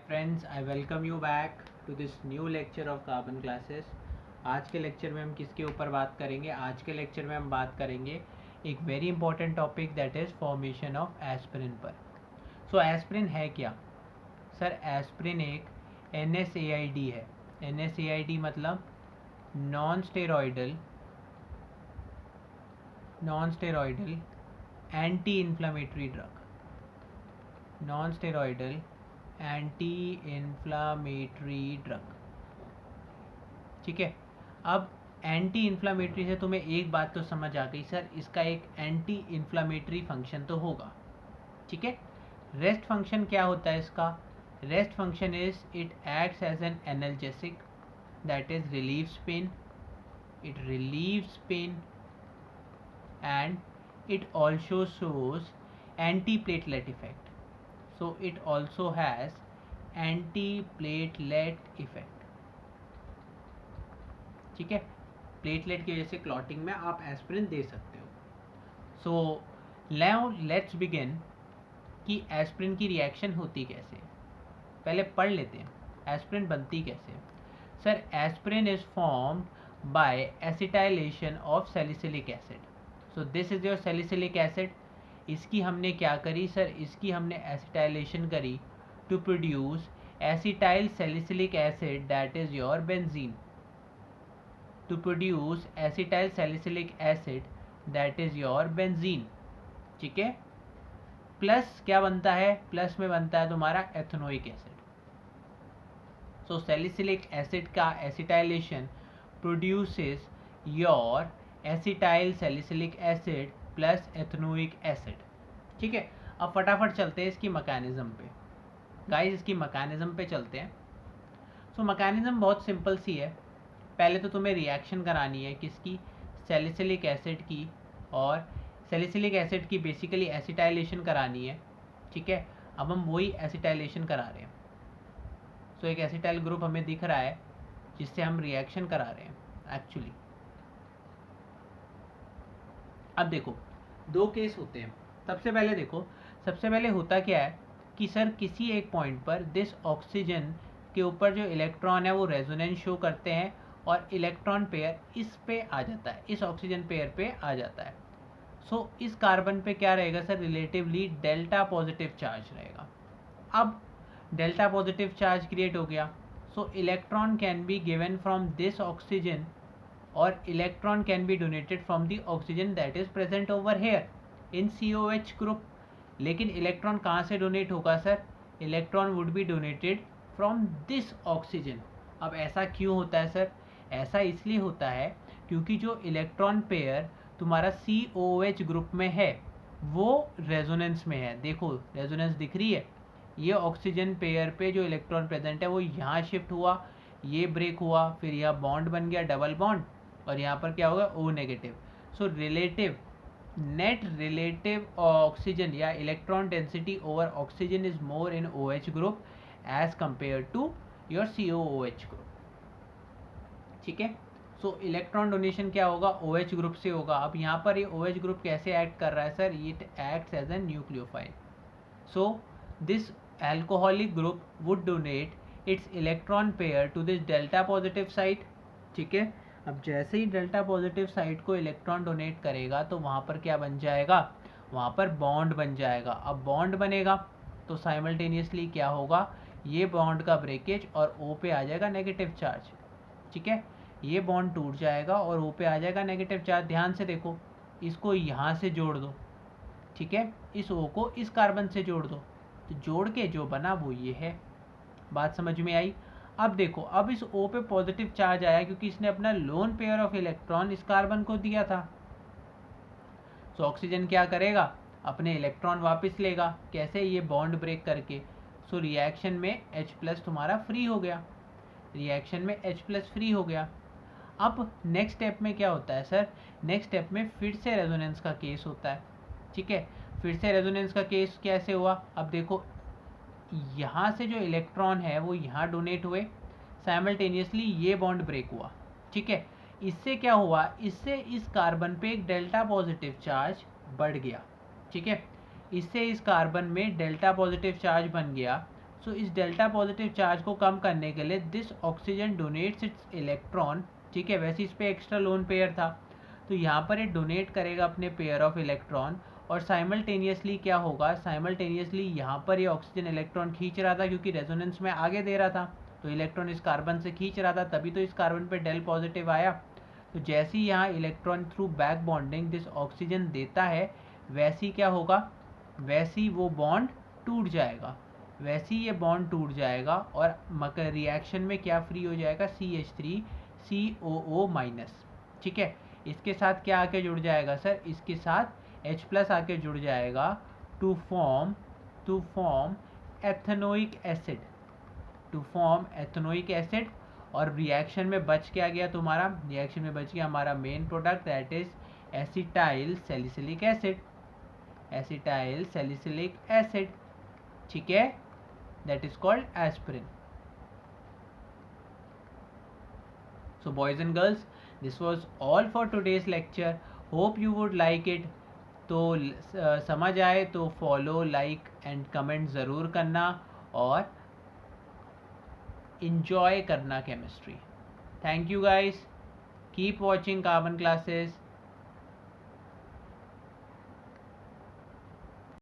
friends, I welcome you back to this new lecture of carbon classes. आज के lecture में हम किसके ऊपर बात करेंगे? आज के लेक्चर में हम बात करेंगे एक very important topic that is formation of aspirin पर। सो एस्पिरिन है क्या? सर एस्पिरिन एक NSAID है। NSAID मतलब non steroidal anti inflammatory drug, non steroidal anti inflammatory drug. ठीक है, अब एंटी इन्फ्लामेटरी से तुम्हें एक बात तो समझ आ गई, सर इसका एक एंटी इन्फ्लामेटरी फंक्शन तो होगा। ठीक है, रेस्ट फंक्शन क्या होता है इसका? Rest function is it acts as an analgesic that is relieves pain, it relieves pain and it also shows antiplatelet effect. So it also has antiplatelet effect. ठीक है, प्लेटलेट की वजह से क्लॉटिंग में आप एस्पिरिन दे सकते हो। सो नाउ लेट्स बिगिन कि एस्पिरिन की रिएक्शन होती कैसे। पहले पढ़ लेते हैं एस्पिरिन बनती कैसे। Sir aspirin is formed by acetylation of salicylic acid. So this is your salicylic acid. इसकी हमने क्या करी सर? इसकी हमने acetylation करी to produce acetyl salicylic acid that is your benzene. To produce acetyl salicylic acid that is your benzene. ठीक है, plus क्या बनता है? प्लस में बनता है तुम्हारा एथेनोइक एसिड। सो सैलिसिलिक एसिड का acetylation produces your acetyl salicylic acid plus ethanoic acid. ठीक है, अब फटाफट चलते हैं इसकी मैकेनिज्म पे। गाइस इसकी मैकेनिज्म पे चलते हैं। सो मैकेनिज्म बहुत सिंपल सी है। पहले तो तुम्हें रिएक्शन करानी है किसकी? सैलिसिलिक एसिड की, और सैलिसिलिक एसिड की बेसिकली एसिटाइलेशन करानी है। ठीक है, अब हम वही एसिटाइलेशन करा रहे हैं। सो एक एसिटाइल ग्रुप हमें दिख रहा है जिससे हम रिएक्शन करा रहे हैं एक्चुअली। अब देखो दो केस होते हैं। सबसे पहले होता क्या है कि सर किसी एक पॉइंट पर दिस ऑक्सीजन के ऊपर जो इलेक्ट्रॉन है वो रेजोनेंस शो करते हैं और इलेक्ट्रॉन पेयर इस पे आ जाता है, इस ऑक्सीजन पेयर पे आ जाता है। सो इस कार्बन पे क्या रहेगा sir? Relatively delta positive charge रहेगा। अब डेल्टा पॉजिटिव चार्ज क्रिएट हो गया। So electron can be given from this oxygen or electron can be donated from the oxygen that is present over here in COH group. लेकिन electron कहाँ से donate होगा sir? Electron would be donated from this oxygen. अब ऐसा क्यों होता है sir? ऐसा इसलिए होता है क्योंकि जो इलेक्ट्रॉन पेयर तुम्हारा COH ग्रुप में है वो रेजोनेंस में है। देखो रेजोनेंस दिख रही है, ये ऑक्सीजन पेयर पे जो इलेक्ट्रॉन प्रेजेंट है वो यहाँ शिफ्ट हुआ, ये ब्रेक हुआ, फिर यहाँ बॉन्ड बन गया डबल बॉन्ड, और यहाँ पर क्या होगा? O negative. So relative net relative oxygen या electron density over oxygen is more in OH group as compare to your COOH group. ठीक है, सो इलेक्ट्रॉन डोनेशन क्या होगा? OH ग्रुप से होगा। अब यहाँ पर ये OH ग्रुप कैसे एक्ट कर रहा है sir? It acts as a nucleophile. So this alcoholic group would donate its electron pair to this delta positive site. ठीक है, अब जैसे ही डेल्टा पॉजिटिव साइट को इलेक्ट्रॉन डोनेट करेगा तो वहाँ पर क्या बन जाएगा? वहाँ पर बॉन्ड बन जाएगा। अब बॉन्ड बनेगा तो साइमल्टेनियसली क्या होगा? ये बॉन्ड का ब्रेकेज और O पे आ जाएगा नेगेटिव चार्ज। ठीक है, ये बॉन्ड टूट जाएगा और O पे आ जाएगा नेगेटिव चार्ज। ध्यान से देखो, इसको यहाँ से जोड़ दो। ठीक है, इस O को इस कार्बन से जोड़ दो, तो जोड़ के जो बना वो ये है। बात समझ में आई? अब देखो, अब इस O पे पॉजिटिव चार्ज आया क्योंकि इसने अपना लोन पेयर ऑफ इलेक्ट्रॉन इस कार्बन को दिया था। सो ऑक्सीजन क्या करेगा? अपने इलेक्ट्रॉन वापस लेगा। कैसे? ये बॉन्ड ब्रेक करके। सो रिएक्शन में H+ तुम्हारा फ्री हो गया, रिएक्शन में H+ फ्री हो गया। अब नेक्स्ट स्टेप में क्या होता है सर? नेक्स्ट स्टेप में फिर से रेजोनेंस का केस होता है। ठीक है, फिर से रेजोनेंस का केस कैसे हुआ? अब देखो यहाँ से जो इलेक्ट्रॉन है वो यहाँ डोनेट हुए, साइमल्टेनियसली ये बॉन्ड ब्रेक हुआ। ठीक है, इससे क्या हुआ? इससे इस कार्बन पे एक डेल्टा पॉजिटिव चार्ज बढ़ गया। ठीक है, इससे इस कार्बन में डेल्टा पॉजिटिव चार्ज बन गया। सो इस डेल्टा पॉजिटिव चार्ज को कम करने के लिए this oxygen donates its electron, ठीक है, वैसे इस पे एक्स्ट्रा लोन पेयर था, तो यहाँ पर ये डोनेट करेगा अपने पेयर ऑफ इलेक्ट्रॉन, और साइमल्टेनियसली क्या होगा, साइमल्टेनियसली यहाँ पर ये ऑक्सीजन इलेक्ट्रॉन खींच रहा था क्योंकि रेजोनेंस में आगे दे रहा था, तो इलेक्ट्रॉन इस कार्बन से खींच रहा था, तभी तो इस कार्बन पे डेल पॉजिटिव आया। तो जैसे ही यहाँ electron through back bonding this oxygen देता है, वैसे ही क्या होगा, वैसे ही वो बॉन्ड टूट जाएगा, वैसे ही ये बॉन्ड टूट जाएगा, और मकर रिएक्शन में क्या फ्री हो जाएगा, CH3COO माइनस, ठीक है। इसके साथ क्या आके जुड़ जाएगा सर, इसके साथ H प्लस आके जुड़ जाएगा to form ethanoic acid, to form ethanoic acid. और रिएक्शन में बच क्या गया तुम्हारा, रिएक्शन में बच गया हमारा main product, that is acetyl salicylic acid, acetyl salicylic acid, ठीक है, that is called aspirin. So boys and girls, this was all for today's lecture. Hope you would like it. तो समझ आए तो फॉलो, लाइक एंड कमेंट ज़रूर करना, और enjoy करना chemistry. Thank you guys, keep watching carbon classes.